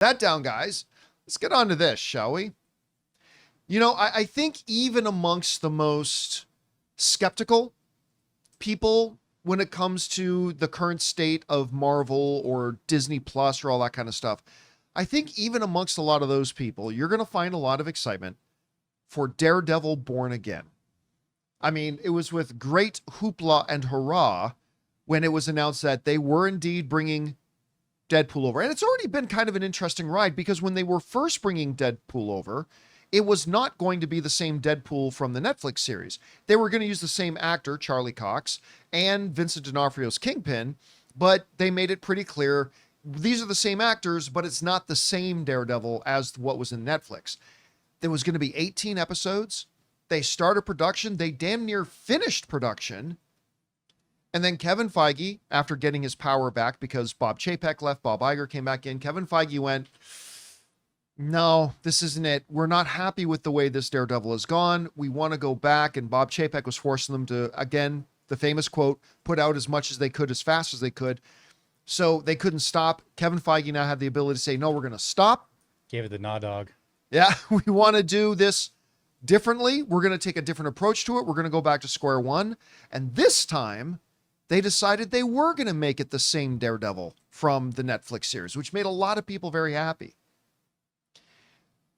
That down, guys. Let's get on to this, shall we? I think even amongst the most skeptical people when it comes to the current state of Marvel or Disney Plus or all that kind of stuff, I think even amongst a lot of those people, you're going to find a lot of excitement for Daredevil Born Again. I mean, it was with great hoopla and hurrah when it was announced that they were indeed bringing Deadpool over. And it's already been kind of an interesting ride because when they were first bringing Deadpool over, it was not going to be the same Deadpool from the Netflix series. They were going to use the same actor, Charlie Cox, and Vincent D'Onofrio's Kingpin, but they made it pretty clear these are the same actors, but it's not the same Daredevil as what was in Netflix. There was going to be 18 episodes. They started production. They damn near finished production. And then Kevin Feige, after getting his power back because Bob Chapek left, Bob Iger came back in, Kevin Feige went, no, this isn't it. We're not happy with the way this Daredevil has gone. We want to go back. And Bob Chapek was forcing them to, again, the famous quote, put out as much as they could, as fast as they could. So they couldn't stop. Kevin Feige now had the ability to say, no, we're going to stop. Gave it the nod dog. Yeah, we want to do this differently. We're going to take a different approach to it. We're going to go back to square one. And this time, they decided they were going to make it the same Daredevil from the Netflix series, which made a lot of people very happy.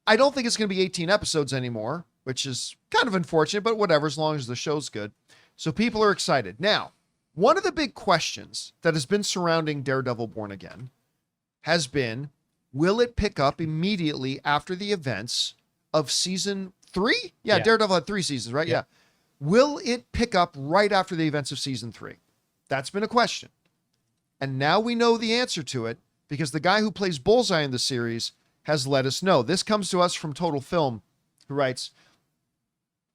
I don't think it's going to be 18 episodes anymore, which is kind of unfortunate, but whatever, as long as the show's good. So people are excited. Now, one of the big questions that has been surrounding Daredevil Born Again has been, will it pick up immediately after the events of season 3? Yeah, Daredevil had 3 seasons, right? Yeah. Will it pick up right after the events of season 3? That's been a question. And now we know the answer to it because the guy who plays Bullseye in the series has let us know. This comes to us from Total Film, who writes,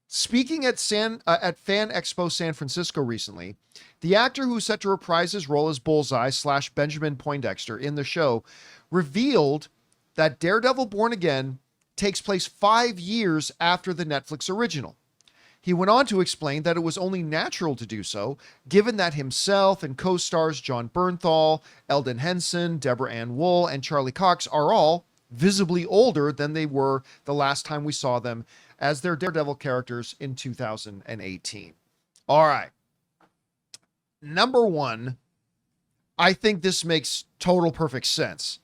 speaking at Fan Expo San Francisco recently, the actor who's set to reprise his role as Bullseye / Benjamin Poindexter in the show revealed that Daredevil Born Again takes place 5 years after the Netflix original. He went on to explain that it was only natural to do so, given that himself and co-stars John Bernthal, Eldon Henson, Deborah Ann Wool, and Charlie Cox are all visibly older than they were the last time we saw them as their Daredevil characters in 2018. All right. Number one, I think this makes total perfect sense.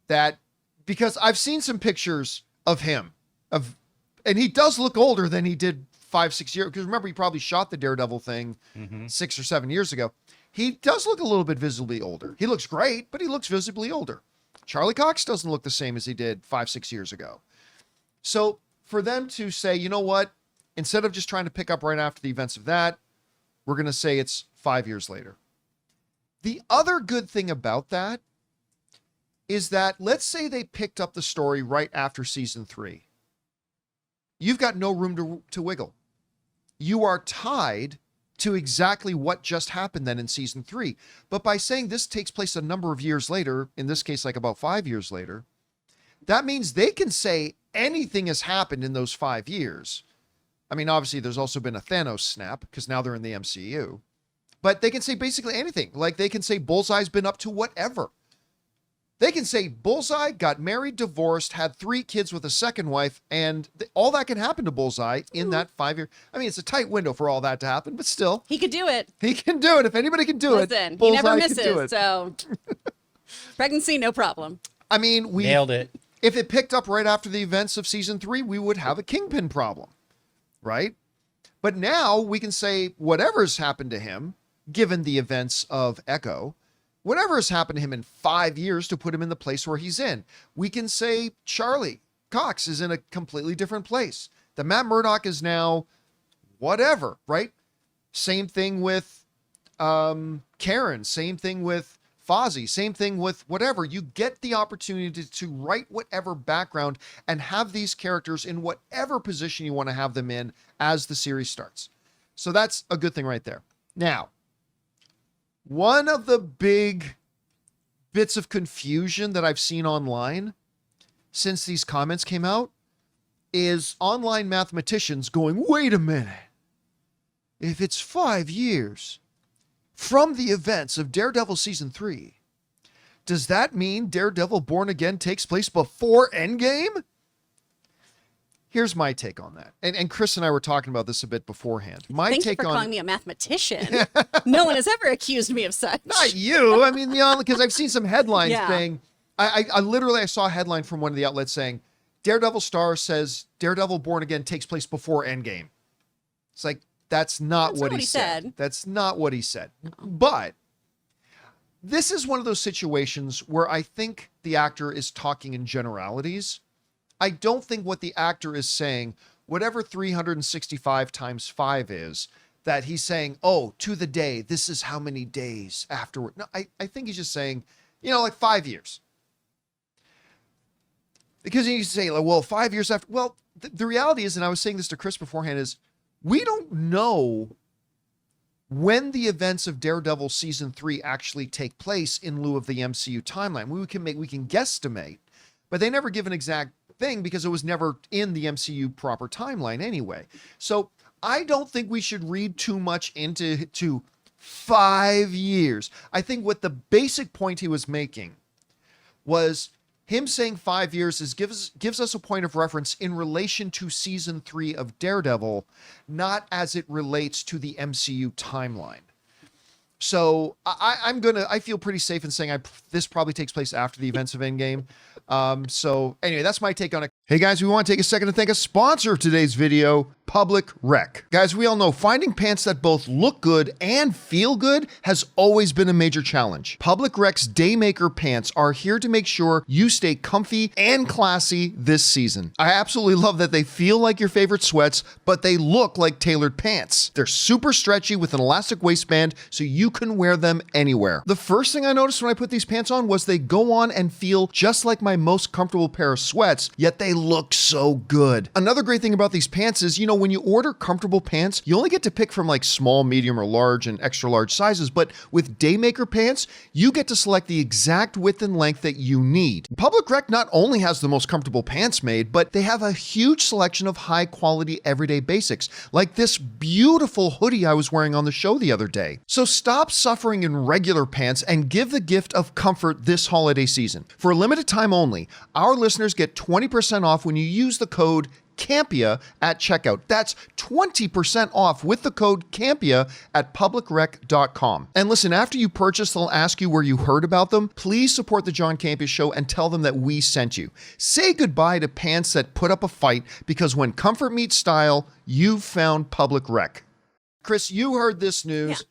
That because I've seen some pictures of him and he does look older than he did 5-6 years. Because remember, he probably shot the Daredevil thing 6 or 7 years ago. He does look a little bit visibly older. He looks great, but he looks visibly older. Charlie Cox doesn't look the same as he did 5-6 years ago. So for them to say, you know what, instead of just trying to pick up right after the events of that, we're going to say it's 5 years later. The other good thing about that is that let's say they picked up the story right after season 3. You've got no room to wiggle. You are tied to exactly what just happened then in season 3. But by saying this takes place a number of years later, in this case, like about 5 years later, that means they can say anything has happened in those 5 years. I mean, obviously there's also been a Thanos snap because now they're in the MCU, but they can say basically anything. Like they can say Bullseye's been up to whatever. They can say Bullseye got married, divorced, had 3 kids with a second wife, and all that can happen to Bullseye in that 5 year. I mean, it's a tight window for all that to happen, but still. He could do it. He can do it. If anybody can do Listen, it, he never Bullseye can do misses, it. so pregnancy, no problem. I mean, we nailed it. If it picked up right after the events of season 3, we would have a Kingpin problem, right? But now we can say whatever's happened to him, given the events of Echo, whatever has happened to him in 5 years to put him in the place where he's in. We can say Charlie Cox is in a completely different place. That Matt Murdock is now whatever, right? Same thing with Karen. Same thing with Fozzie. Same thing with whatever. You get the opportunity to write whatever background and have these characters in whatever position you want to have them in as the series starts. So that's a good thing right there. Now, one of the big bits of confusion that I've seen online since these comments came out is online mathematicians going, wait a minute. If it's 5 years from the events of Daredevil season 3, Does that mean Daredevil Born Again takes place before Endgame? Here's my take on that. And Chris and I were talking about this a bit beforehand. Thank you for calling me a mathematician. No one has ever accused me of such. Not you. I mean, because I've seen some headlines Yeah. saying, I literally saw a headline from one of the outlets saying, Daredevil star says Daredevil Born Again takes place before Endgame. It's like, that's not what he said. That's not what he said. But this is one of those situations where I think the actor is talking in generalities. I don't think what the actor is saying, whatever 365 times 5 is, that he's saying, oh, to the day, this is how many days afterward. No, I think he's just saying, like 5 years. Because you say, well, 5 years after. Well, the reality is, and I was saying this to Chris beforehand, is we don't know when the events of Daredevil season 3 actually take place in lieu of the MCU timeline. We can guesstimate, but they never give an exact thing because it was never in the MCU proper timeline anyway. So I don't think we should read too much into 5 years. I think what the basic point he was making was him saying 5 years gives us a point of reference in relation to season 3 of Daredevil, not as it relates to the MCU timeline. So I feel pretty safe in saying this probably takes place after the events of Endgame. So anyway, that's my take on it. Hey guys, we want to take a second to thank a sponsor of today's video, Public Rec. Guys, we all know finding pants that both look good and feel good has always been a major challenge. Public Rec's Daymaker pants are here to make sure you stay comfy and classy this season. I absolutely love that they feel like your favorite sweats, but they look like tailored pants. They're super stretchy with an elastic waistband, so you can wear them anywhere. The first thing I noticed when I put these pants on was they go on and feel just like my most comfortable pair of sweats, yet they look so good. Another great thing about these pants is, when you order comfortable pants, you only get to pick from like small, medium, or large and extra large sizes, but with Daymaker pants, you get to select the exact width and length that you need. Public Rec not only has the most comfortable pants made, but they have a huge selection of high quality everyday basics, like this beautiful hoodie I was wearing on the show the other day. So stop suffering in regular pants and give the gift of comfort this holiday season. For a limited time only, our listeners get 20% off when you use the code Campea at checkout. That's 20% off with the code Campea at publicrec.com. And listen, after you purchase, they'll ask you where you heard about them. Please support the John Campea Show and tell them that we sent you. Say goodbye to pants that put up a fight, because when comfort meets style, you've found Public Rec. Chris, you heard this news. Yeah.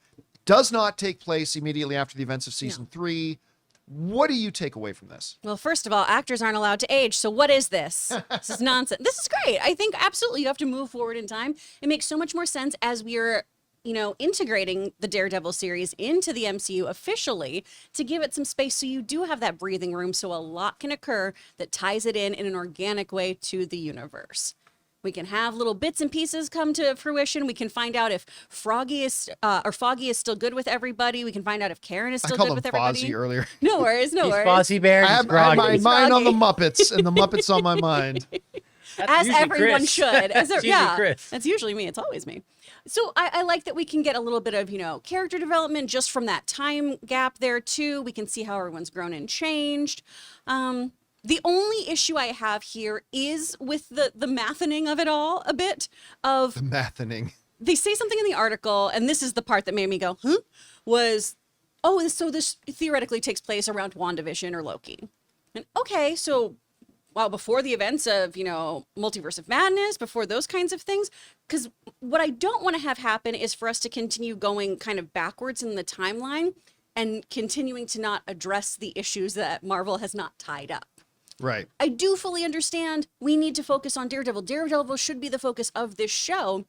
Does not take place immediately after the events of season 3. What do you take away from this? Well, first of all, actors aren't allowed to age. So what is this? This is nonsense. This is great. I think absolutely you have to move forward in time. It makes so much more sense as we are, integrating the Daredevil series into the MCU officially to give it some space so you do have that breathing room so a lot can occur that ties it in an organic way to the universe. We can have little bits and pieces come to fruition. We can find out if Foggy is still good with everybody. We can find out if Karen is still good with everybody. I called him Fozzie earlier. No worries, no worries. Fozzie Bear. I have my mind on the Muppets, and the Muppets on my mind. As everyone Chris. should. Chris. That's usually me. It's always me. So I like that we can get a little bit of, character development just from that time gap there too. We can see how everyone's grown and changed. The only issue I have here is with the mathening of it all a bit of... The mathening. They say something in the article, and this is the part that made me go, so this theoretically takes place around WandaVision or Loki. And okay, so, before the events of, Multiverse of Madness, before those kinds of things, because what I don't want to have happen is for us to continue going kind of backwards in the timeline and continuing to not address the issues that Marvel has not tied up. Right. I do fully understand we need to focus on Daredevil. Daredevil should be the focus of this show.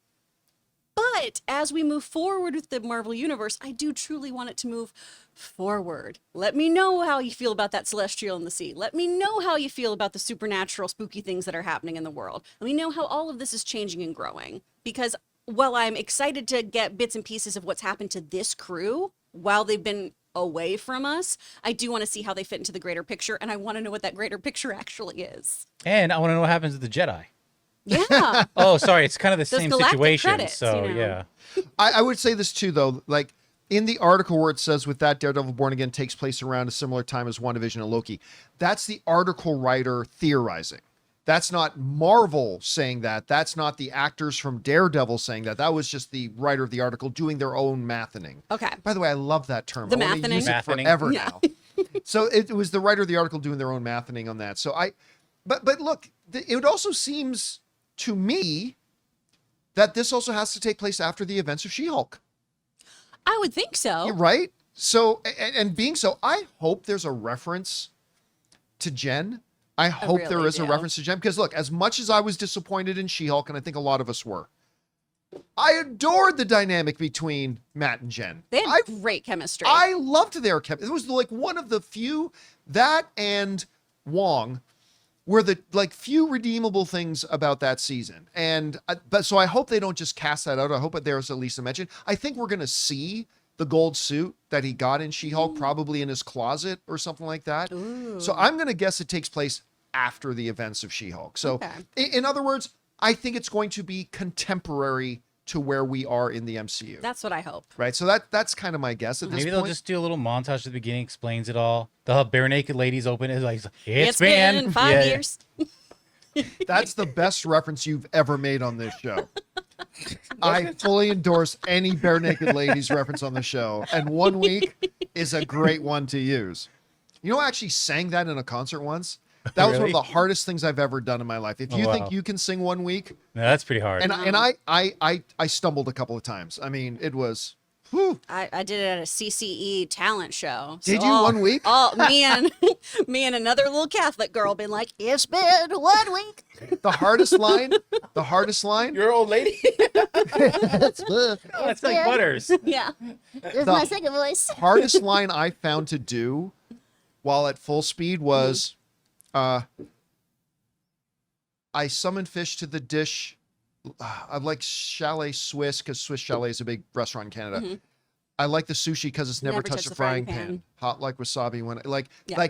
But as we move forward with the Marvel Universe, I do truly want it to move forward. Let me know how you feel about that celestial in the sea. Let me know how you feel about the supernatural, spooky things that are happening in the world. Let me know how all of this is changing and growing. Because while I'm excited to get bits and pieces of what's happened to this crew while they've been away from us, I do want to see how they fit into the greater picture, and I want to know what that greater picture actually is. And I want to know what happens to the Jedi. Yeah. Oh, sorry. It's kind of the same galactic situation. credits, So, yeah. I would say this too, though. Like, in the article where it says with that Daredevil Born Again takes place around a similar time as WandaVision and Loki, that's the article writer theorizing. That's not Marvel saying that. That's not the actors from Daredevil saying that. That was just the writer of the article doing their own mathing. Okay. By the way, I love that term. The I wanna mathing. use it Mathing. forever Yeah. now. So it was the writer of the article doing their own mathing on that. So but look, it also seems to me that this also has to take place after the events of She-Hulk. I would think so. Right? So, and being so, I hope there's a reference to Jen. I hope there really is a do. reference to Jen, because look, as much as I was disappointed in She-Hulk, and I think a lot of us were, I adored the dynamic between Matt and Jen. They had great chemistry. I loved their chemistry. It was like one of the few, that and Wong were the like few redeemable things about that season. And but so I hope they don't just cast that out. I hope that there's at least a mention. I think we're going to see the gold suit that he got in She-Hulk probably in his closet or something like that. Ooh. So I'm going to guess it takes place after the events of She-Hulk. So Okay. in other words, I think it's going to be contemporary to where we are in the MCU. That's what I hope. Right. So that's kind of my guess at this Maybe point. they'll just do a little montage at the beginning, explains it all. They'll have bare naked ladies open it, like It's been 5 Yeah. years. That's the best reference you've ever made on this show. I fully endorse any bare naked ladies reference on the show, and 1 week is a great one to use. You know, I actually sang that in a concert once. That was one of Really? the hardest things I've ever done in my life. If Oh, you wow. think you can sing 1 week, No, that's pretty hard. and I stumbled a couple of times. I mean, it was. Whew. I did it at a CCE talent show. Did you 1 week? Me and another little Catholic girl been like, it's been 1 week. The hardest line. Your old lady. It's That's like Butters. Yeah. The- my second voice. hardest line I found to do while at full speed was I summoned fish to the dish. I like Chalet Swiss because Swiss Chalet is a big restaurant in Canada. I like the sushi because it's never touched the frying pan. Hot like wasabi when like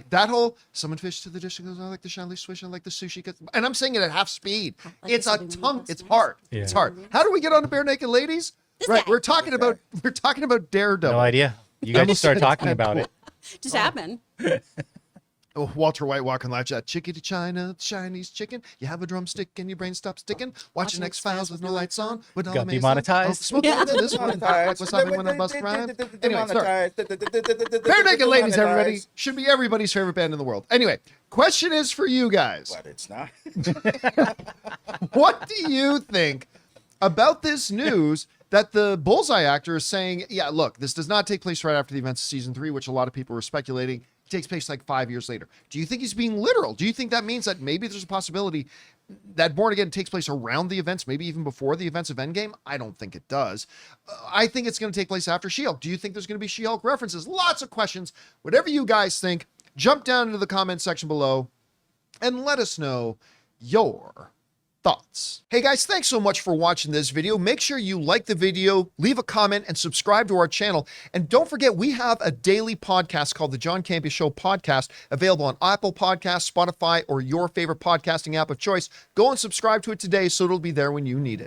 that whole summon fish to the dish. Goes, I like the Chalet Swiss. I like the sushi. And I'm saying it at half speed. like It's a wasabi when you tongue. bust It's it. hard. Yeah. It's hard. How do we get on to Bare Naked Ladies? Right. guy. We're talking about Daredevil. No idea. You got to start talking about it. Just happened. Oh, Walter White walking live chat. Chicken to China, Chinese chicken. You have a drumstick and your brain stops sticking. Watching X-Files with no lights on. With all Got the amazing- demonetized. Oh, smoking Yeah. this one. Like wasabi when I bust rhyme. Anyway, sorry. Bare Naked Ladies, everybody. Should be everybody's favorite band in the world. Anyway, question is for you guys. But it's not. What do you think about this news that the Bullseye actor is saying, yeah, look, this does not take place right after the events of season 3, which a lot of people were speculating. It takes place like 5 years later. Do you think he's being literal? Do you think that means that maybe there's a possibility that Born Again takes place around the events, maybe even before the events of Endgame? I don't think it does. I think it's going to take place after She-Hulk. Do you think there's going to be She-Hulk references? Lots of questions. Whatever you guys think, jump down into the comment section below and let us know your thoughts. Hey guys, thanks so much for watching this video. Make sure you like the video, leave a comment, and subscribe to our channel. And don't forget, we have a daily podcast called the John Campea Show podcast, available on Apple Podcasts, Spotify, or your favorite podcasting app of choice. Go and subscribe to it today so it'll be there when you need it.